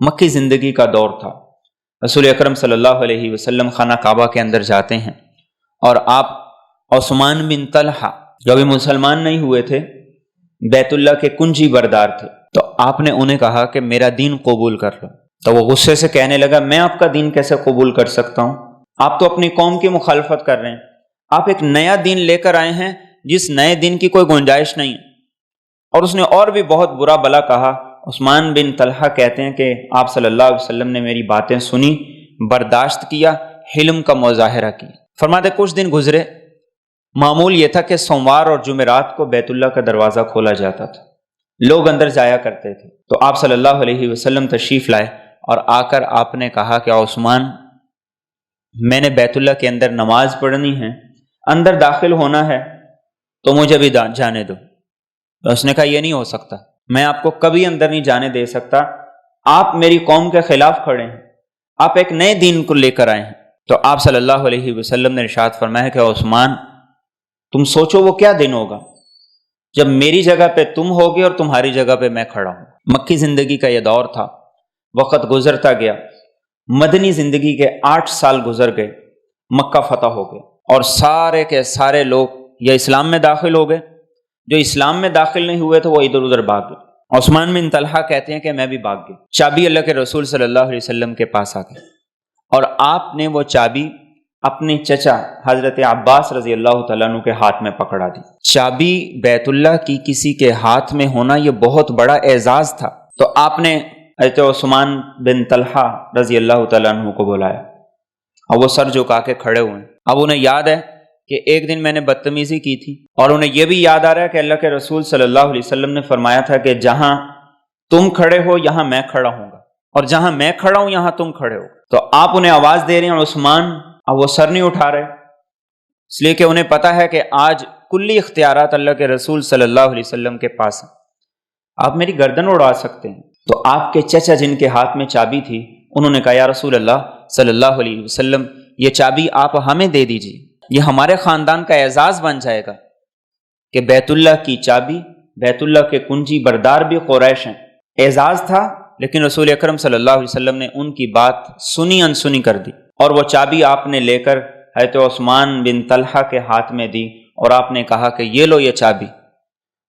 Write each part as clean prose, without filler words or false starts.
مکی زندگی کا دور تھا۔ رسول اکرم صلی اللہ علیہ وسلم خانہ کعبہ کے اندر جاتے ہیں اور آپ عثمان بن طلحہ جو ابھی مسلمان نہیں ہوئے تھے، بیت اللہ کے کنجی بردار تھے، تو آپ نے انہیں کہا کہ میرا دین قبول کر لو۔ تو وہ غصے سے کہنے لگا میں آپ کا دین کیسے قبول کر سکتا ہوں؟ آپ تو اپنی قوم کی مخالفت کر رہے ہیں، آپ ایک نیا دین لے کر آئے ہیں جس نئے دین کی کوئی گنجائش نہیں ہے۔ اور اس نے اور بھی بہت برا بلا کہا۔ عثمان بن طلحہ کہتے ہیں کہ آپ صلی اللہ علیہ وسلم نے میری باتیں سنی، برداشت کیا، حلم کا مظاہرہ کیا۔ فرماتے کچھ دن گزرے، معمول یہ تھا کہ سوموار اور جمعرات کو بیت اللہ کا دروازہ کھولا جاتا تھا، لوگ اندر جایا کرتے تھے۔ تو آپ صلی اللہ علیہ وسلم تشریف لائے اور آ کر آپ نے کہا کہ عثمان، میں نے بیت اللہ کے اندر نماز پڑھنی ہے، اندر داخل ہونا ہے، تو مجھے بھی جانے دو۔ تو اس نے کہا یہ نہیں ہو سکتا، میں آپ کو کبھی اندر نہیں جانے دے سکتا، آپ میری قوم کے خلاف کھڑے ہیں، آپ ایک نئے دین کو لے کر آئے ہیں۔ تو آپ صلی اللہ علیہ وسلم نے ارشاد فرمایا کہ عثمان، تم سوچو وہ کیا دن ہوگا جب میری جگہ پہ تم ہوگے اور تمہاری جگہ پہ میں کھڑا ہوں۔ مکی زندگی کا یہ دور تھا، وقت گزرتا گیا، مدنی زندگی کے 8 سال گزر گئے، مکہ فتح ہو گئے اور سارے کے سارے لوگ یا اسلام میں داخل ہو گئے، جو اسلام میں داخل نہیں ہوئے تو وہ ادھر ادھر بھاگ گئے۔ عثمان بن طلحہ کہتے ہیں کہ میں بھی بھاگ گیا، چابی اللہ کے رسول صلی اللہ علیہ وسلم کے پاس آ گئی اور آپ نے وہ چابی اپنے چچا حضرت عباس رضی اللہ تعالیٰ عنہ کے ہاتھ میں پکڑا دی۔ چابی بیت اللہ کی کسی کے ہاتھ میں ہونا یہ بہت بڑا اعزاز تھا۔ تو آپ نے حضرت عثمان بن طلحہ رضی اللہ تعالیٰ عنہ کو بلایا اور وہ سر جھکا کے کھڑے ہوئے۔ اب انہیں یاد ہے کہ ایک دن میں نے بدتمیزی کی تھی، اور انہیں یہ بھی یاد آ رہا ہے کہ اللہ کے رسول صلی اللہ علیہ وسلم نے فرمایا تھا کہ جہاں تم کھڑے ہو یہاں میں کھڑا ہوں گا، اور جہاں میں کھڑا ہوں یہاں تم کھڑے ہو۔ تو آپ انہیں آواز دے رہے ہیں اور عثمان اب وہ سر نہیں اٹھا رہے، اس لیے کہ انہیں پتا ہے کہ آج کلی اختیارات اللہ کے رسول صلی اللہ علیہ وسلم کے پاس ہیں، آپ میری گردن اڑا سکتے ہیں۔ تو آپ کے چچا جن کے ہاتھ میں چابی تھی انہوں نے کہا یا رسول اللہ صلی اللہ علیہ وسلم، یہ چابی آپ ہمیں دے دیجیے، یہ ہمارے خاندان کا اعزاز بن جائے گا کہ بیت اللہ کی چابی، بیت اللہ کے کنجی بردار بھی قریش ہیں۔ اعزاز تھا، لیکن رسول اکرم صلی اللہ علیہ وسلم نے ان کی بات سنی انسنی کر دی، اور وہ چابی آپ نے لے کر حضرت عثمان بن طلحہ کے ہاتھ میں دی اور آپ نے کہا کہ یہ لو یہ چابی،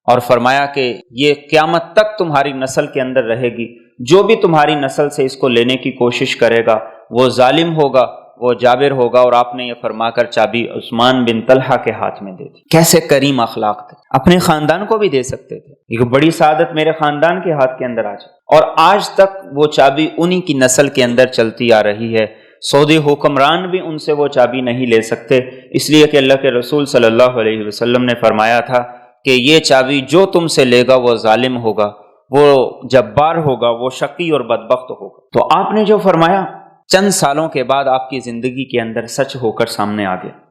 اور فرمایا کہ یہ قیامت تک تمہاری نسل کے اندر رہے گی، جو بھی تمہاری نسل سے اس کو لینے کی کوشش کرے گا وہ ظالم ہوگا، وہ جابر ہوگا۔ اور آپ نے یہ فرما کر چابی عثمان بن طلحہ کے ہاتھ میں دے دی۔ کیسے کریم اخلاق تھے، اپنے خاندان کو بھی دے سکتے تھے، ایک بڑی سعادت میرے خاندان کے ہاتھ کے اندر آ جائے، اور آج تک وہ چابی انہی کی نسل کے اندر چلتی آ رہی ہے۔ سعودی حکمران بھی ان سے وہ چابی نہیں لے سکتے، اس لیے کہ اللہ کے رسول صلی اللہ علیہ وسلم نے فرمایا تھا کہ یہ چابی جو تم سے لے گا وہ ظالم ہوگا، وہ جبار ہوگا، وہ شقی اور بدبخت ہوگا۔ تو آپ نے جو فرمایا چند سالوں کے بعد آپ کی زندگی کے اندر سچ ہو کر سامنے آ گیا۔